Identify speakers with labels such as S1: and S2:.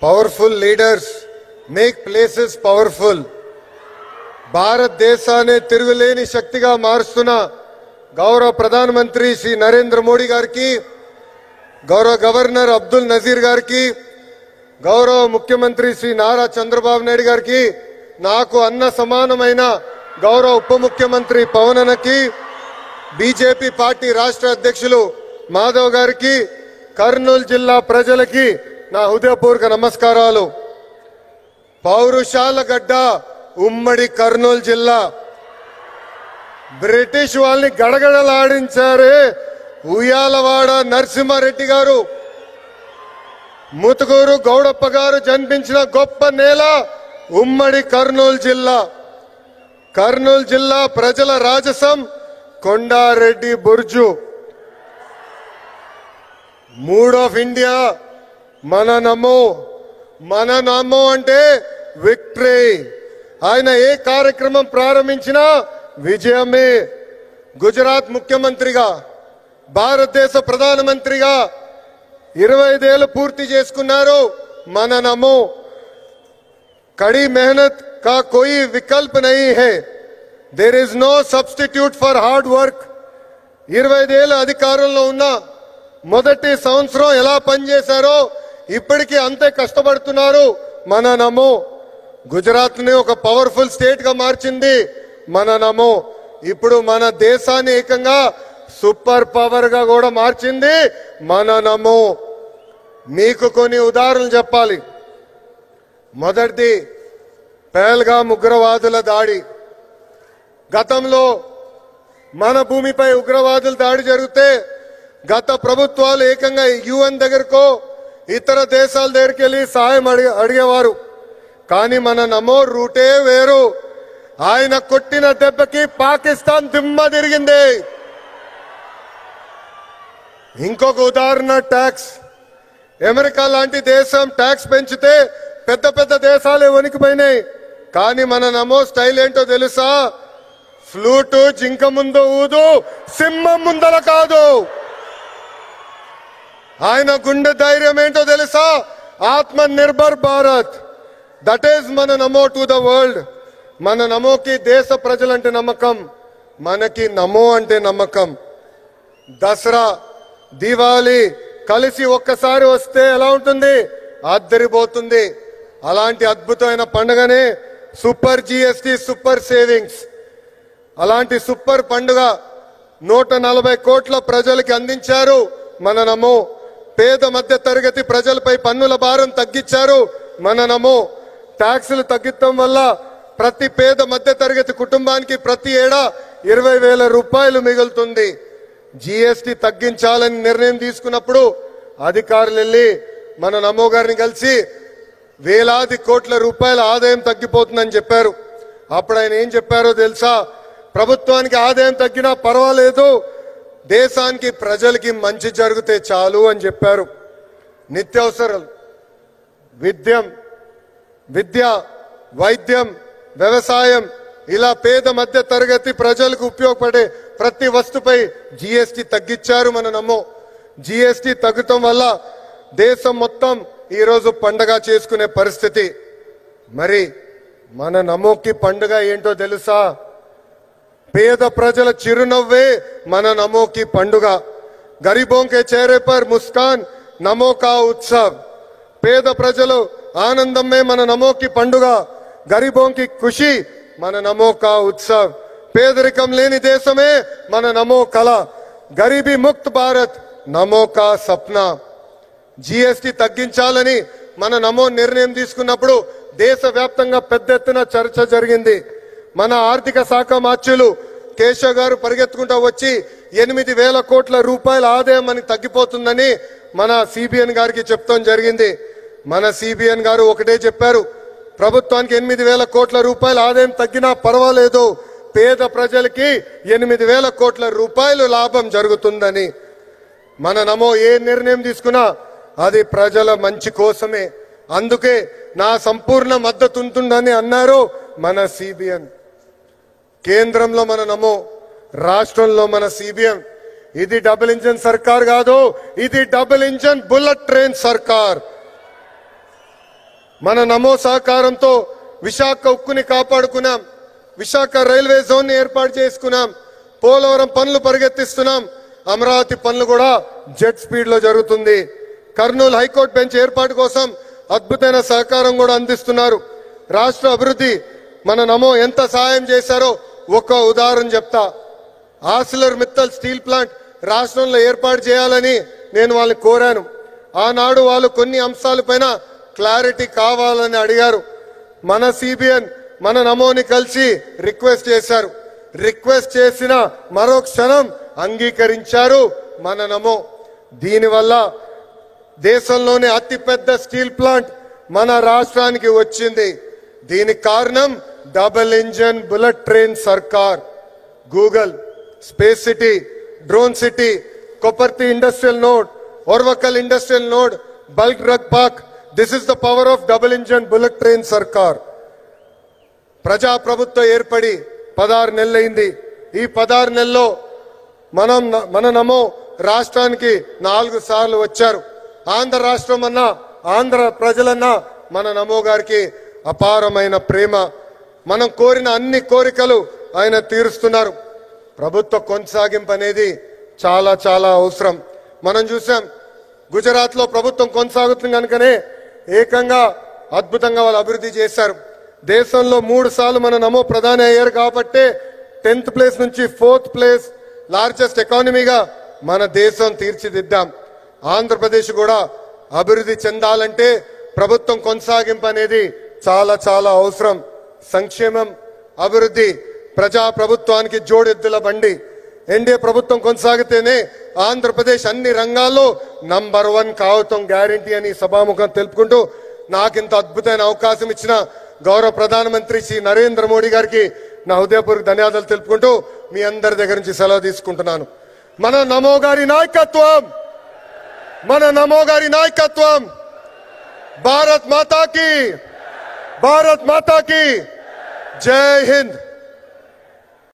S1: Powerful leaders make places powerful. భారతదేశాన్ని తిరుగులేని శక్తిగా మారుస్తున్న గౌరవ ప్రధానమంత్రి శ్రీ నరేంద్ర మోడీ గారికి, గౌరవ గవర్నర్ అబ్దుల్ నజీర్ గారికి, గౌరవ ముఖ్యమంత్రి శ్రీ నారా చంద్రబాబు నాయుడు గారికి, నాకు అన్న సమానమైన గౌరవ ఉప ముఖ్యమంత్రి పవన్ అన్నకి, బీజేపీ పార్టీ రాష్ట్ర అధ్యక్షులు మాధవ్ గారికి, కర్నూలు జిల్లా ప్రజలకి నా హృదయపూర్వక నమస్కారాలు. పౌరుషాల గడ్డ ఉమ్మడి కర్నూలు జిల్లా. బ్రిటిష్ వాళ్ళని గడగడలాడించారే ఉయ్యాలవాడ నరసింహారెడ్డి గారు, ముతుకూరు గౌడప్ప గారు జన్మించిన గొప్ప నేల ఉమ్మడి కర్నూలు జిల్లా. కర్నూలు జిల్లా ప్రజల రాజసం కొండారెడ్డి బుర్జు. మూడ్ ఆఫ్ ఇండియా మన నమో అంటే విక్టరీ. ఆయన ఏ కార్యక్రమం ప్రారంభించినా విజయమే. గుజరాత్ ముఖ్యమంత్రిగా, భారతదేశ ప్రధానమంత్రిగా 25 ఏళ్లు పూర్తి చేసుకున్నారు. మన నమో. కड़ी मेहनत का कोई विकल्प नहीं है. There is no substitute for hard work. 25 ఏళ్ల అధికారంలో ఉన్న మొదటి సంవత్సరం ఎలా పనిచేశారో ఇప్పటికీ అంతే కష్టపడుతున్నారు. మన నమో. గుజరాత్ ని ఒక పవర్ఫుల్ స్టేట్ గా మార్చింది మన నమో. ఇప్పుడు మన దేశాన్ని ఏకంగా సూపర్ పవర్ గా కూడా మార్చింది మన నమో. మీకు కొన్ని ఉదాహరణలు చెప్పాలి. మొదటిది పహల్గాం ఉగ్రవాదుల దాడి. గతంలో మన భూమిపై ఉగ్రవాదుల దాడి జరిగితే గత ప్రభుత్వాలు ఏకంగా యుఎన్ దగ్గరకో ఇతర దేశాల దగ్గరికి వెళ్ళి సాయం అడిగేవారు. కానీ మన నమో రూటే వేరు. ఆయన కొట్టిన దెబ్బకి పాకిస్తాన్ దిమ్మ తిరిగింది. ఇంకొక ఉదాహరణ ట్యాక్స్. అమెరికా లాంటి దేశం ట్యాక్స్ పెంచితే పెద్ద పెద్ద దేశాలే వణికిపోయినాయి. కానీ మన నమో స్టైల్ ఏంటో తెలుసా? ఫ్లూటు జింక ముందు ఊదు, సింహం ముందల కాదు. ఆయన గుండె ధైర్యం ఏంటో తెలుసా? ఆత్మ నిర్భర్ భారత్. దట్ ఈస్ మన నమో టు ద వరల్డ్. మన నమోకి దేశ ప్రజలంటే నమ్మకం, మనకి నమో అంటే నమ్మకం. దసరా, దీవాలి కలిసి ఒక్కసారి వస్తే ఎలా ఉంటుంది? అద్దరిపోతుంది. అలాంటి అద్భుతమైన పండుగనే సూపర్ జిఎస్టి, సూపర్ సేవింగ్స్. అలాంటి సూపర్ పండుగ 140 కోట్ల ప్రజలకి అందించారు మన నమో. పేద మధ్య తరగతి ప్రజలపై పన్నుల భారం తగ్గించారు మన నమో. ట్యాక్సులు తగ్గించడం వల్ల ప్రతి పేద మధ్య తరగతి కుటుంబానికి ప్రతి ఏడా 20,000 రూపాయలు మిగులుతుంది. జిఎస్టి తగ్గించాలని నిర్ణయం తీసుకున్నప్పుడు అధికారులు వెళ్ళి మన నమో గారిని కలిసి వేలాది కోట్ల రూపాయల ఆదాయం తగ్గిపోతుందని చెప్పారు. అప్పుడు ఆయన ఏం చెప్పారో తెలుసా? ప్రభుత్వానికి ఆదాయం తగ్గినా పర్వాలేదు, దేశానికి ప్రజలకి మంచి జరిగితే చాలు అని చెప్పారు. నిత్యావసరాలు, విద్య, వైద్యం, వ్యవసాయం, ఇలా పేద మధ్య తరగతి ప్రజలకు ఉపయోగపడే ప్రతి వస్తుపై జిఎస్టి తగ్గించారు మన నమో. జిఎస్టి తగ్గటం వల్ల దేశం మొత్తం ఈరోజు పండగ చేసుకునే పరిస్థితి. మరి మన నమోకి పండుగ ఏంటో తెలుసా? పేద ప్రజల చిరునవ్వే మన నమోకి పండుగ. గరీబోं के चेहरे पर मुस्कान నమో కా ఉత్సవ్. పేద ప్రజలు ఆనందమే మన నమోకి పండుగ. గరీబోं की खुशी మన నమో కా ఉత్సవ్. పేదరికం లేని దేశమే మన నమో కళ. గరీబీ ముక్త్ భారత్ నమో కా సప్నా. జిఎస్టి తగ్గించాలని మన నమో నిర్ణయం తీసుకున్నప్పుడు దేశవ్యాప్తంగా పెద్ద ఎత్తున చర్చ జరిగింది. మన ఆర్థిక శాఖ మార్చులు కేశవ్ గారు పరిగెత్తుకుంటూ వచ్చి 8,000 కోట్ల రూపాయల ఆదాయం మనకి తగ్గిపోతుందని మన సిబిఎన్ గారికి చెప్తాం జరిగింది. మన సిబిఎన్ గారు ఒకటే చెప్పారు, ప్రభుత్వానికి 8,000 కోట్ల రూపాయల ఆదాయం తగ్గినా పర్వాలేదు, పేద ప్రజలకి 8,000 కోట్ల రూపాయలు లాభం జరుగుతుందని. మన నమో ఏ నిర్ణయం తీసుకున్నా అది ప్రజల మంచి కోసమే. అందుకే నా సంపూర్ణ మద్దతు ఉంటుందని అన్నారు మన సిబిఎన్. కేంద్రంలో మన నమో, రాష్ట్రంలో మన సిబిఎన్. ఇది డబుల్ ఇంజన్ సర్కార్ కాదు, ఇది డబుల్ ఇంజన్ బుల్లెట్ ట్రైన్ సర్కార్. మన నమో సహకారంతో విశాఖ ఉక్కుని కాపాడుకున్నాం, విశాఖ రైల్వే జోన్ ని ఏర్పాటు చేసుకున్నాం, పోలవరం పనులు పరిగెత్తిస్తున్నాం, అమరావతి పనులు కూడా జెట్ స్పీడ్ లో జరుగుతుంది. కర్నూలు హైకోర్టు బెంచ్ ఏర్పాటు కోసం అద్భుతమైన సహకారం కూడా అందిస్తున్నారు. రాష్ట్ర అభివృద్ధి మన నమో ఎంత సహాయం చేశారో ఒక ఉదాహరణ చెప్తా. ఆర్సిలర్ మిత్తల్ స్టీల్ ప్లాంట్ రాష్ట్రంలో ఏర్పాటు చేయాలని నేను వాళ్ళని కోరాను. ఆనాడు వాళ్ళు కొన్ని అంశాలపైన క్లారిటీ కావాలని అడిగారు. మన సిబిఎన్ మన నమోని కలిసి రిక్వెస్ట్ చేశారు. రిక్వెస్ట్ చేసిన మరో క్షణం అంగీకరించారు మన నమో. దీనివల్ల దేశంలోనే అతిపెద్ద స్టీల్ ప్లాంట్ మన రాష్ట్రానికి వచ్చింది. దీనికి కారణం డబుల్ ఇంజన్ బుల్లెట్ ట్రైన్ సర్కార్. Google, space city, drone city, Kopparthi industrial node, Orvakal industrial node, bulk drug park. This is the power of double engine bullet train సర్కార్. ప్రజాప్రభుత్వం ఏర్పడి 16 నెలలైంది. ఈ 16 నెలల్లో మన నమో రాష్ట్రానికి 4 సార్లు వచ్చారు. ఆంధ్ర రాష్ట్రం అన్నా, ఆంధ్ర ప్రజలన్నా మన నమో గారికి అపారమైన ప్రేమ. మనం కోరిన అన్ని కోరికలు ఆయన తీరుస్తున్నారు. ప్రభుత్వ కొనసాగింపు అనేది చాలా చాలా అవసరం. మనం చూసాం గుజరాత్ లో ప్రభుత్వం కొనసాగుతుంది కనుకనే ఏకంగా అద్భుతంగా వాళ్ళు అభివృద్ధి చేశారు. దేశంలో 3 సార్లు మన నమో ప్రధాని అయ్యారు కాబట్టి 10th ప్లేస్ నుంచి 4th ప్లేస్ లార్జెస్ట్ ఎకానమీగా మన దేశం తీర్చిదిద్దాం. ఆంధ్రప్రదేశ్ కూడా అభివృద్ధి చెందాలంటే ప్రభుత్వం కొనసాగింపు అనేది చాలా చాలా అవసరం. సంక్షేమం, అభివృద్ధి ప్రజా ప్రభుత్వానికి జోడెద్దుల బండి. ఎన్డీఏ ప్రభుత్వం కొనసాగితేనే ఆంధ్రప్రదేశ్ అన్ని రంగాల్లో నంబర్ 1 కావటం గ్యారంటీ అని సభాముఖం తెలుపుకుంటూ నాకింత అద్భుతమైన అవకాశం ఇచ్చిన గౌరవ ప్రధానమంత్రి శ్రీ నరేంద్ర మోడీ గారికి నా హృదయపూర్వక ధన్యవాదాలు తెలుపుకుంటూ మీ అందరి దగ్గర నుంచి సెలవు తీసుకుంటున్నాను. మన నమో గారి నాయకత్వం, మన నమో గారి నాయకత్వం. భారత్ మాతా కీ, భారత్ మాతా కీ జై హింద్.